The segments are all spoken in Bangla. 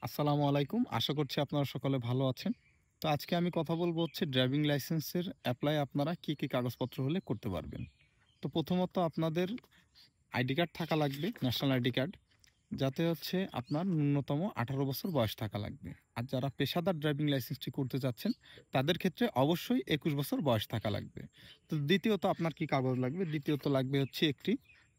আসসালামু আলাইকুম। আশা করছি আপনারা সকলে ভালো আছেন। তো আজকে আমি কথা বলবো হচ্ছে ড্রাইভিং লাইসেন্সের এপ্লাই আপনারা কি কাগজপত্র হলে করতে পারবেন। তো প্রথমত আপনাদের আইডি কার্ড থাকা লাগবে, ন্যাশনাল আইডি কার্ড। যাতে হচ্ছে আপনার ন্যূনতম 18 বছর বয়স থাকা লাগবে। আর যারা পেশাদার ড্রাইভিং লাইসেন্সটি করতে চাচ্ছেন, তাদের ক্ষেত্রে অবশ্যই 21 বছর বয়স থাকা লাগবে। তো দ্বিতীয়ত আপনার কি কাগজ লাগবে? দ্বিতীয়ত লাগবে হচ্ছে একটি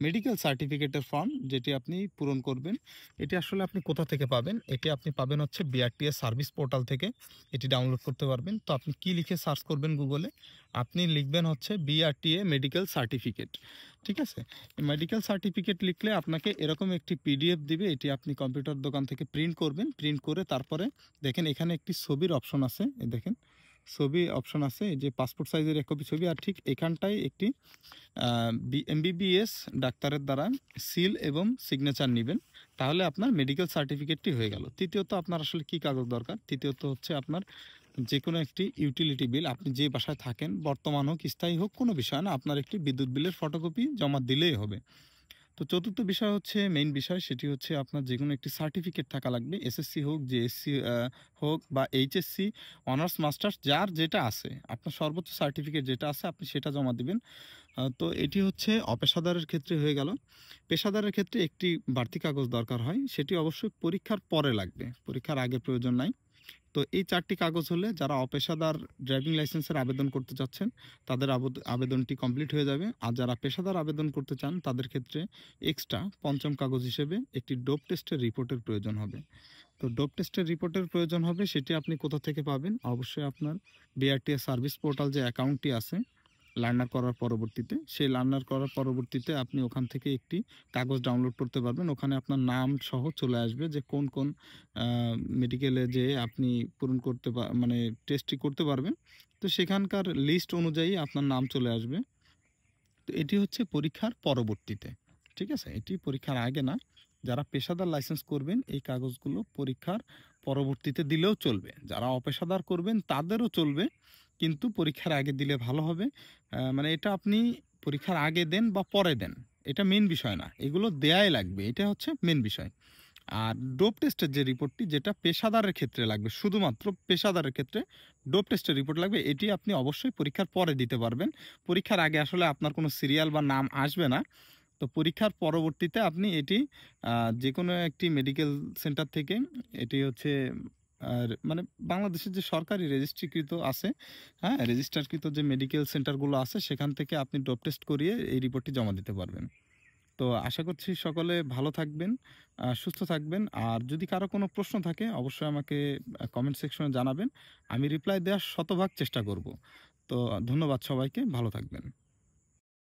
মেডিকেল সার্টিফিকেটের ফর্ম, যেটি আপনি পূরণ করবেন। এটি আসলে আপনি কোথা থেকে পাবেন? এটি আপনি পাবেন হচ্ছে বিআরটিএ সার্ভিস পোর্টাল থেকে। এটি ডাউনলোড করতে পারবেন। তো আপনি কি লিখে সার্চ করবেন গুগলে? আপনি লিখবেন হচ্ছে বিআরটিএ মেডিকেল সার্টিফিকেট। ঠিক আছে? মেডিকেল সার্টিফিকেট লিখলে আপনাকে এরকম একটি পিডিএফ দিবে। এটি আপনি কম্পিউটার দোকান থেকে প্রিন্ট করবেন। প্রিন্ট করে তারপরে দেখেন এখানে একটি ছবির অপশন আছে। এই দেখেন ছবি অপশন আছে, এই যে পাসপোর্ট সাইজের এক কপি ছবি। আর ঠিক এখানটায় একটি এমবিবিএস ডাক্তারের দ্বারা সিল এবং সিগনেচার নেবেন। তাহলে আপনার মেডিকেল সার্টিফিকেটটি হয়ে গেল। তৃতীয়ত আপনার আসলে কি কাগজ দরকার? তৃতীয়ত হচ্ছে আপনার যে কোনো একটি ইউটিলিটি বিল, আপনি যে বাসায় থাকেন, বর্তমান হোক স্থায়ী হোক কোনো বিষয় না, আপনার একটি বিদ্যুৎ বিলের ফটোকপি জমা দিলেই হবে। তো চতুর্থ বিষয় হচ্ছে মেইন বিষয়, সেটি হচ্ছে আপনার যে কোনো একটি সার্টিফিকেট থাকা লাগবে। এসএসসি হোক, জেএসসি হোক বা এইচএসসি, অনার্স মাস্টার্স, যার যেটা আছে, আপনার সর্বোচ্চ সার্টিফিকেট যেটা আছে আপনি সেটা জমা দিবেন। তো এটি হচ্ছে অপেশাদারের ক্ষেত্রে হয়ে গেল। পেশাদারের ক্ষেত্রে একটি বাড়তি কাগজ দরকার হয়, সেটি অবশ্যই পরীক্ষার পরে লাগবে, পরীক্ষার আগে প্রয়োজন নাই। তো এই ৪টি কাগজ হলে যারা অপেশাদার ড্রাইভিং লাইসেন্সের আবেদন করতে চাচ্ছেন, তাদের আবেদনটি কমপ্লিট হয়ে যাবে। আর যারা পেশাদার আবেদন করতে চান, তাদের ক্ষেত্রে এক্সট্রা পঞ্চম কাগজ হিসেবে একটি ডোপ টেস্টের রিপোর্টের প্রয়োজন হবে। তো ডোপ টেস্টের রিপোর্টের প্রয়োজন হবে, সেটি আপনি কোথা থেকে পাবেন? অবশ্যই আপনার বিআরটিএ সার্ভিস পোর্টাল যে অ্যাকাউন্টটি আছে, লার্নার করার পরবর্তীতে, সেই লার্নার করার পরবর্তীতে আপনি ওখান থেকে একটি কাগজ ডাউনলোড করতে পারবেন। ওখানে আপনার নাম সহ চলে আসবে যে কোন কোন মেডিকেলে যে আপনি পূরণ করতে মানে টেস্টটি করতে পারবেন। তো সেখানকার লিস্ট অনুযায়ী আপনার নাম চলে আসবে। তো এটি হচ্ছে পরীক্ষার পরবর্তীতে। ঠিক আছে? এটি পরীক্ষার আগে না। যারা পেশাদার লাইসেন্স করবেন এই কাগজগুলো পরীক্ষার পরবর্তীতে দিলেও চলবে। যারা অপেশাদার করবেন তাদেরও চলবে, কিন্তু পরীক্ষার আগে দিলে ভালো হবে। মানে এটা আপনি পরীক্ষার আগে দেন বা পরে দেন, এটা মেন বিষয় না। এগুলো দেয়াই লাগবে, এটা হচ্ছে মেন বিষয়। আর ডোপ টেস্টের যে রিপোর্টটি, যেটা পেশাদারের ক্ষেত্রে লাগবে, শুধুমাত্র পেশাদারের ক্ষেত্রে ডোপ টেস্টের রিপোর্ট লাগবে। এটি আপনি অবশ্যই পরীক্ষার পরে দিতে পারবেন। পরীক্ষার আগে আসলে আপনার কোনো সিরিয়াল বা নাম আসবে না। তো পরীক্ষার পরবর্তীতে আপনি এটি যে কোনো একটি মেডিকেল সেন্টার থেকে, এটি হচ্ছে আর মানে বাংলাদেশের যে সরকারি রেজিস্ট্রিকৃত আছে, হ্যাঁ, রেজিস্টারকৃত যে মেডিকেল সেন্টারগুলো আছে, সেখান থেকে আপনি ডোপ টেস্ট করিয়ে এই রিপোর্টটি জমা দিতে পারবেন। তো আশা করছি সকলে ভালো থাকবেন, সুস্থ থাকবেন। আর যদি কারো কোনো প্রশ্ন থাকে অবশ্যই আমাকে কমেন্ট সেকশনে জানাবেন। আমি রিপ্লাই দেওয়ার শতভাগ চেষ্টা করব। তো ধন্যবাদ সবাইকে, ভালো থাকবেন।